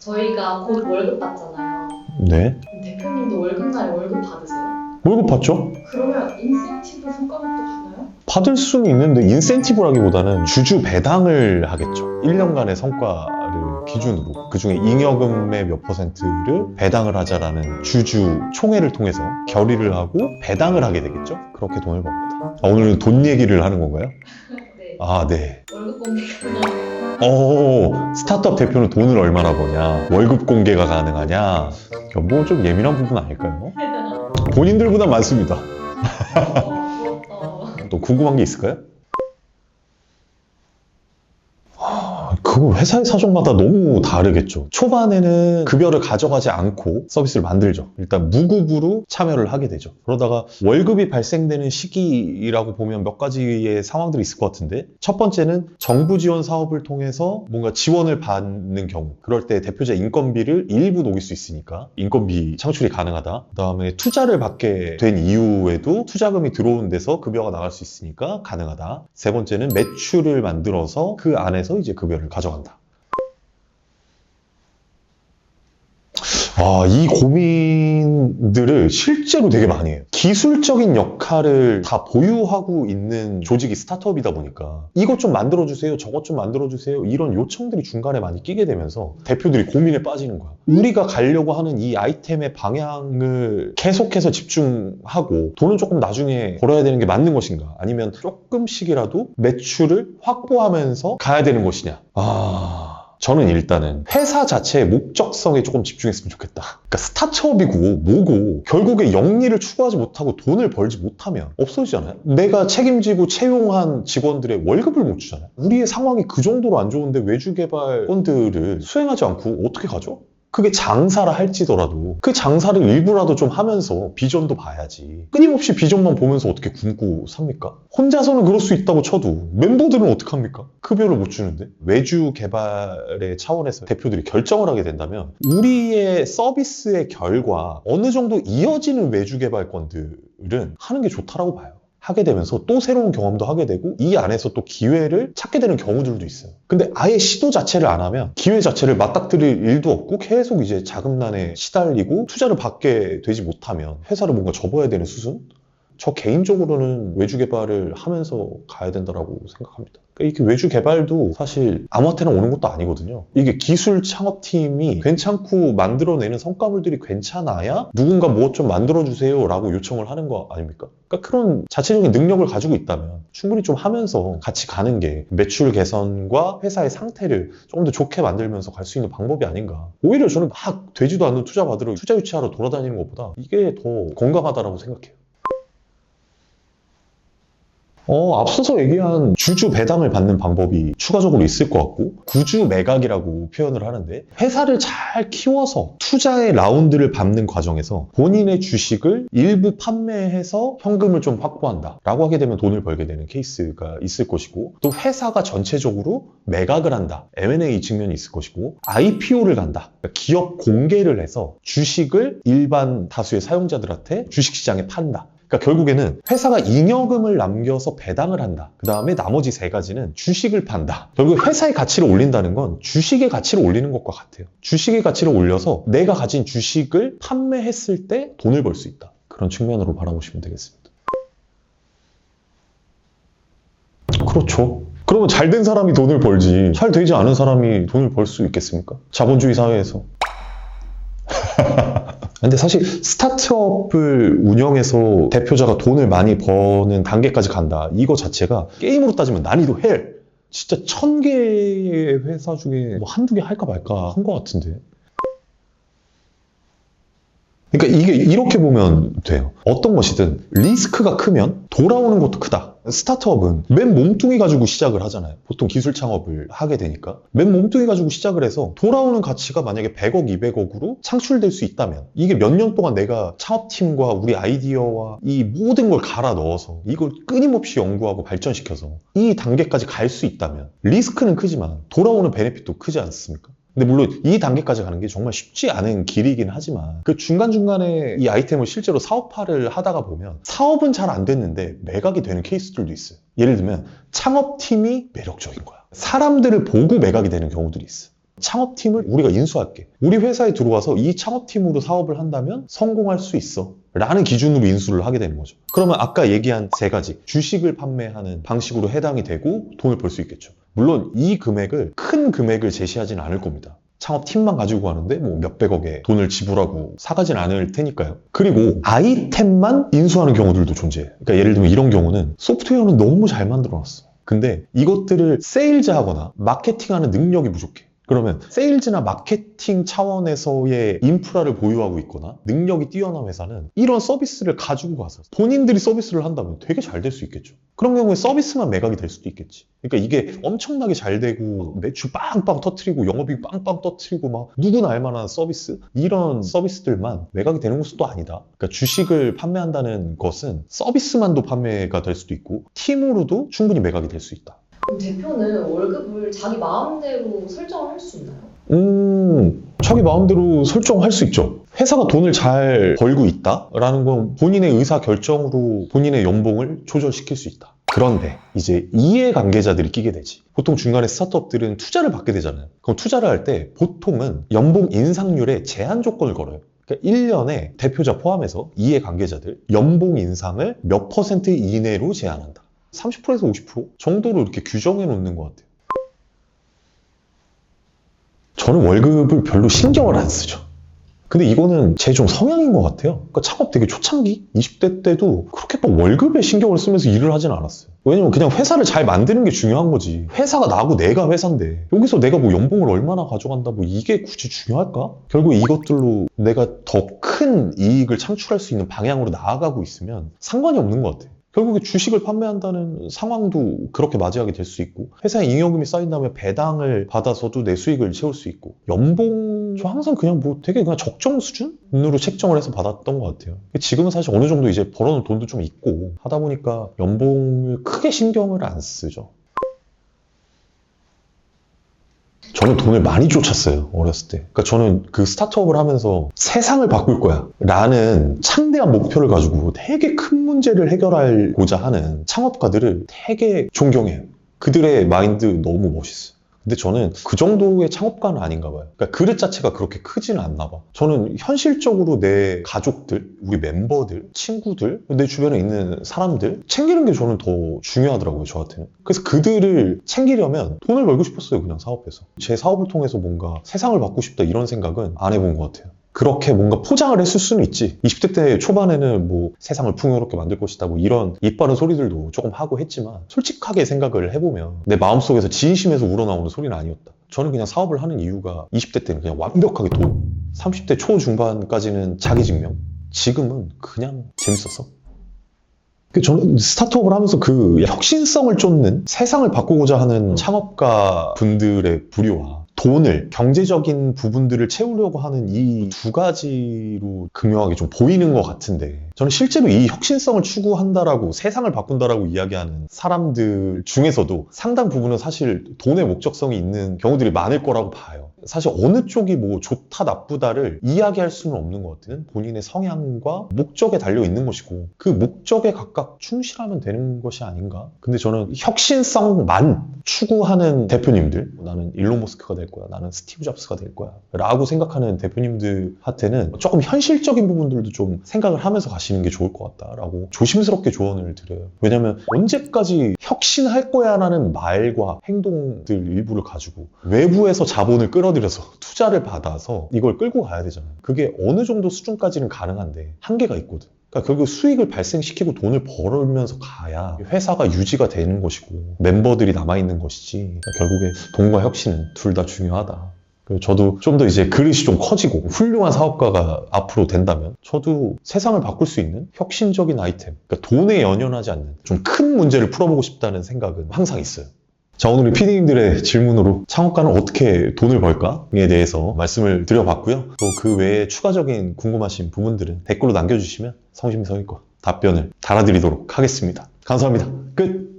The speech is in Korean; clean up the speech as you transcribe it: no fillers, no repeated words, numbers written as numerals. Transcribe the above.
저희가 곧 월급 받잖아요. 네. 대표님도 월급날에 월급 받으세요? 월급 받죠? 그러면 인센티브 성과급도 받나요? 받을 수는 있는데 인센티브라기보다는 주주 배당을 하겠죠. 1년간의 성과를 기준으로 그중에 잉여금의 몇 %를 배당을 하자라는 주주 총회를 통해서 결의를 하고 배당을 하게 되겠죠. 그렇게 돈을 법니다. 오늘은 돈 얘기를 하는 건가요? 네. 아, 네. 월급 공개가 스타트업 대표는 돈을 얼마나 버냐, 월급 공개가 가능하냐, 뭐 좀 예민한 부분 아닐까요? 본인들보다 많습니다. 부럽다. 또 궁금한 게 있을까요? 그거 회사의 사정마다 너무 다르겠죠. 초반에는 급여를 가져가지 않고 서비스를 만들죠. 일단 무급으로 참여를 하게 되죠. 그러다가 월급이 발생되는 시기라고 보면 몇 가지의 상황들이 있을 것 같은데, 첫 번째는 정부 지원 사업을 통해서 뭔가 지원을 받는 경우, 그럴 때 대표자 인건비를 일부 녹일 수 있으니까 인건비 창출이 가능하다. 그 다음에 투자를 받게 된 이후에도 투자금이 들어온 데서 급여가 나갈 수 있으니까 가능하다. 세 번째는 매출을 만들어서 그 안에서 이제 급여를 가져간다. 이 고민들을 실제로 되게 많이 해요. 기술적인 역할을 다 보유하고 있는 조직이 스타트업이다 보니까 이것 좀 만들어주세요, 저것 좀 만들어주세요, 이런 요청들이 중간에 많이 끼게 되면서 대표들이 고민에 빠지는 거야. 우리가 가려고 하는 이 아이템의 방향을 계속해서 집중하고 돈은 조금 나중에 벌어야 되는 게 맞는 것인가, 아니면 조금씩이라도 매출을 확보하면서 가야 되는 것이냐. 저는 일단은 회사 자체의 목적성에 조금 집중했으면 좋겠다. 그러니까 스타트업이고 뭐고 결국에 영리를 추구하지 못하고 돈을 벌지 못하면 없어지잖아요. 내가 책임지고 채용한 직원들의 월급을 못 주잖아요. 우리의 상황이 그 정도로 안 좋은데 외주개발 건들을 수행하지 않고 어떻게 가죠? 그게 장사라 할지더라도 그 장사를 일부라도 좀 하면서 비전도 봐야지. 끊임없이 비전만 보면서 어떻게 굶고 삽니까? 혼자서는 그럴 수 있다고 쳐도 멤버들은 어떡합니까? 급여를 못 주는데. 외주 개발의 차원에서 대표들이 결정을 하게 된다면 우리의 서비스의 결과 어느 정도 이어지는 외주 개발건들은 하는 게 좋다라고 봐요. 하게 되면서 또 새로운 경험도 하게 되고 이 안에서 또 기회를 찾게 되는 경우들도 있어요. 근데 아예 시도 자체를 안 하면 기회 자체를 맞닥뜨릴 일도 없고 계속 이제 자금난에 시달리고 투자를 받게 되지 못하면 회사를 뭔가 접어야 되는 수순? 저 개인적으로는 외주 개발을 하면서 가야 된다고 생각합니다. 이렇게 외주 개발도 사실 아무한테나 오는 것도 아니거든요. 이게 기술 창업팀이 괜찮고 만들어내는 성과물들이 괜찮아야 누군가 뭐 좀 만들어주세요 라고 요청을 하는 거 아닙니까? 그러니까 그런 자체적인 능력을 가지고 있다면 충분히 좀 하면서 같이 가는 게 매출 개선과 회사의 상태를 조금 더 좋게 만들면서 갈 수 있는 방법이 아닌가. 오히려 저는 막 되지도 않는 투자 받으러 투자 유치하러 돌아다니는 것보다 이게 더 건강하다고 생각해요. 앞서서 얘기한 주주 배당을 받는 방법이 추가적으로 있을 것 같고, 구주 매각이라고 표현을 하는데, 회사를 잘 키워서 투자의 라운드를 밟는 과정에서 본인의 주식을 일부 판매해서 현금을 좀 확보한다 라고 하게 되면 돈을 벌게 되는 케이스가 있을 것이고, 또 회사가 전체적으로 매각을 한다, M&A 측면이 있을 것이고, IPO를 간다, 그러니까 기업 공개를 해서 주식을 일반 다수의 사용자들한테 주식시장에 판다. 그러니까 결국에는 회사가 잉여금을 남겨서 배당을 한다. 그 다음에 나머지 세 가지는 주식을 판다. 결국 회사의 가치를 올린다는 건 주식의 가치를 올리는 것과 같아요. 주식의 가치를 올려서 내가 가진 주식을 판매했을 때 돈을 벌 수 있다. 그런 측면으로 바라보시면 되겠습니다. 그렇죠. 그러면 잘 된 사람이 돈을 벌지 잘 되지 않은 사람이 돈을 벌 수 있겠습니까? 자본주의 사회에서. 근데 사실 스타트업을 운영해서 대표자가 돈을 많이 버는 단계까지 간다, 이거 자체가 게임으로 따지면 난이도 헬. 진짜 1000개의 회사 중에 뭐 한두 개 할까 말까 한 것 같은데. 그러니까 이게 이렇게 보면 돼요. 어떤 것이든 리스크가 크면 돌아오는 것도 크다. 스타트업은 맨 몸뚱이 가지고 시작을 하잖아요. 보통 기술 창업을 하게 되니까 맨 몸뚱이 가지고 시작을 해서 돌아오는 가치가 만약에 100억, 200억으로 창출될 수 있다면 이게 몇 년 동안 내가 창업팀과 우리 아이디어와 이 모든 걸 갈아 넣어서 이걸 끊임없이 연구하고 발전시켜서 이 단계까지 갈 수 있다면 리스크는 크지만 돌아오는 베네핏도 크지 않습니까? 근데 물론 이 단계까지 가는 게 정말 쉽지 않은 길이긴 하지만 그 중간중간에 이 아이템을 실제로 사업화를 하다가 보면 사업은 잘 안 됐는데 매각이 되는 케이스들도 있어요. 예를 들면 창업팀이 매력적인 거야. 사람들을 보고 매각이 되는 경우들이 있어요. 창업팀을 우리가 인수할게. 우리 회사에 들어와서 이 창업팀으로 사업을 한다면 성공할 수 있어. 라는 기준으로 인수를 하게 되는 거죠. 그러면 아까 얘기한 세 가지, 주식을 판매하는 방식으로 해당이 되고 돈을 벌 수 있겠죠. 물론 이 금액을, 큰 금액을 제시하진 않을 겁니다. 창업팀만 가지고 가는데 뭐 몇백억의 돈을 지불하고 사가진 않을 테니까요. 그리고 아이템만 인수하는 경우들도 존재해요. 그러니까 예를 들면 이런 경우는 소프트웨어는 너무 잘 만들어놨어. 근데 이것들을 세일즈하거나 마케팅하는 능력이 부족해. 그러면 세일즈나 마케팅 차원에서의 인프라를 보유하고 있거나 능력이 뛰어난 회사는 이런 서비스를 가지고 가서 본인들이 서비스를 한다면 되게 잘 될 수 있겠죠. 그런 경우에 서비스만 매각이 될 수도 있겠지. 그러니까 이게 엄청나게 잘 되고 매출 빵빵 터트리고 영업이익 빵빵 터트리고 막 누구나 알만한 서비스, 이런 서비스들만 매각이 되는 것도 아니다. 그러니까 주식을 판매한다는 것은 서비스만도 판매가 될 수도 있고 팀으로도 충분히 매각이 될 수 있다. 그럼 대표는 월급을 자기 마음대로 설정을 할 수 있나요? 자기 마음대로 설정할 수 있죠. 회사가 돈을 잘 벌고 있다라는 건 본인의 의사 결정으로 본인의 연봉을 조절시킬 수 있다. 그런데 이제 이해관계자들이 끼게 되지. 보통 중간에 스타트업들은 투자를 받게 되잖아요. 그럼 투자를 할 때 보통은 연봉 인상률에 제한 조건을 걸어요. 그러니까 1년에 대표자 포함해서 이해관계자들 연봉 인상을 몇 % 이내로 제한한다. 30%에서 50% 정도로 이렇게 규정해 놓는 것 같아요. 저는 월급을 별로 신경을 안 쓰죠. 근데 이거는 제 좀 성향인 것 같아요. 그러니까 창업 되게 초창기 20대 때도 그렇게 막 월급에 신경을 쓰면서 일을 하진 않았어요. 왜냐면 그냥 회사를 잘 만드는 게 중요한 거지. 회사가 나고 내가 회사인데 여기서 내가 뭐 연봉을 얼마나 가져간다 뭐 이게 굳이 중요할까? 결국 이것들로 내가 더 큰 이익을 창출할 수 있는 방향으로 나아가고 있으면 상관이 없는 것 같아요. 결국에 주식을 판매한다는 상황도 그렇게 맞이하게 될 수 있고, 회사에 잉여금이 쌓인 다음에 배당을 받아서도 내 수익을 채울 수 있고, 연봉 저 항상 그냥 뭐 되게 그냥 적정 수준으로 책정을 해서 받았던 것 같아요. 지금은 사실 어느 정도 이제 벌어놓은 돈도 좀 있고 하다 보니까 연봉을 크게 신경을 안 쓰죠. 저는 돈을 많이 쫓았어요, 어렸을 때. 그러니까 저는 그 스타트업을 하면서 세상을 바꿀 거야 라는 창대한 목표를 가지고 되게 큰 문제를 해결하고자 하는 창업가들을 되게 존경해요. 그들의 마인드 너무 멋있어요. 근데 저는 그 정도의 창업가는 아닌가 봐요. 그러니까 그릇 자체가 그렇게 크지는 않나 봐. 저는 현실적으로 내 가족들, 우리 멤버들, 친구들, 내 주변에 있는 사람들 챙기는 게 저는 더 중요하더라고요, 저한테는. 그래서 그들을 챙기려면 돈을 벌고 싶었어요, 그냥 사업해서. 제 사업을 통해서 뭔가 세상을 바꾸고 싶다 이런 생각은 안 해본 것 같아요. 그렇게 뭔가 포장을 했을 수는 있지. 20대 때 초반에는 뭐 세상을 풍요롭게 만들 것이다 뭐 이런 입 바른 소리들도 조금 하고 했지만, 솔직하게 생각을 해보면 내 마음속에서 진심에서 우러나오는 소리는 아니었다. 저는 그냥 사업을 하는 이유가 20대 때는 그냥 완벽하게 돈, 30대 초중반까지는 자기 증명, 지금은 그냥 재밌었어. 저는 스타트업을 하면서 그 혁신성을 쫓는, 세상을 바꾸고자 하는 창업가 분들의 부류와 돈을, 경제적인 부분들을 채우려고 하는 이 두 가지로 극명하게 좀 보이는 것 같은데, 저는 실제로 이 혁신성을 추구한다라고, 세상을 바꾼다라고 이야기하는 사람들 중에서도 상당 부분은 사실 돈의 목적성이 있는 경우들이 많을 거라고 봐요. 사실 어느 쪽이 뭐 좋다 나쁘다를 이야기할 수는 없는 것 같아요. 본인의 성향과 목적에 달려 있는 것이고, 그 목적에 각각 충실하면 되는 것이 아닌가. 근데 저는 혁신성만 추구하는 대표님들, 나는 일론 머스크가 될 거야, 나는 스티브 잡스가 될 거야 라고 생각하는 대표님들한테는 조금 현실적인 부분들도 좀 생각을 하면서 가시는 게 좋을 것 같다라고 조심스럽게 조언을 드려요. 왜냐면 언제까지 혁신할 거야 라는 말과 행동들 일부를 가지고 외부에서 자본을 끌어들여서 투자를 받아서 이걸 끌고 가야 되잖아요. 그게 어느 정도 수준까지는 가능한데 한계가 있거든. 그러니까 결국 수익을 발생시키고 돈을 벌으면서 가야 회사가 유지가 되는 것이고 멤버들이 남아있는 것이지. 그러니까 결국에 돈과 혁신은 둘 다 중요하다. 저도 좀 더 이제 그릇이 좀 커지고 훌륭한 사업가가 앞으로 된다면 저도 세상을 바꿀 수 있는 혁신적인 아이템, 그러니까 돈에 연연하지 않는 좀 큰 문제를 풀어보고 싶다는 생각은 항상 있어요. 자, 오늘 우리 PD님들의 질문으로 창업가는 어떻게 돈을 벌까에 대해서 말씀을 드려봤고요. 또 그 외에 추가적인 궁금하신 부분들은 댓글로 남겨주시면 성심성의껏 답변을 달아드리도록 하겠습니다. 감사합니다. 끝!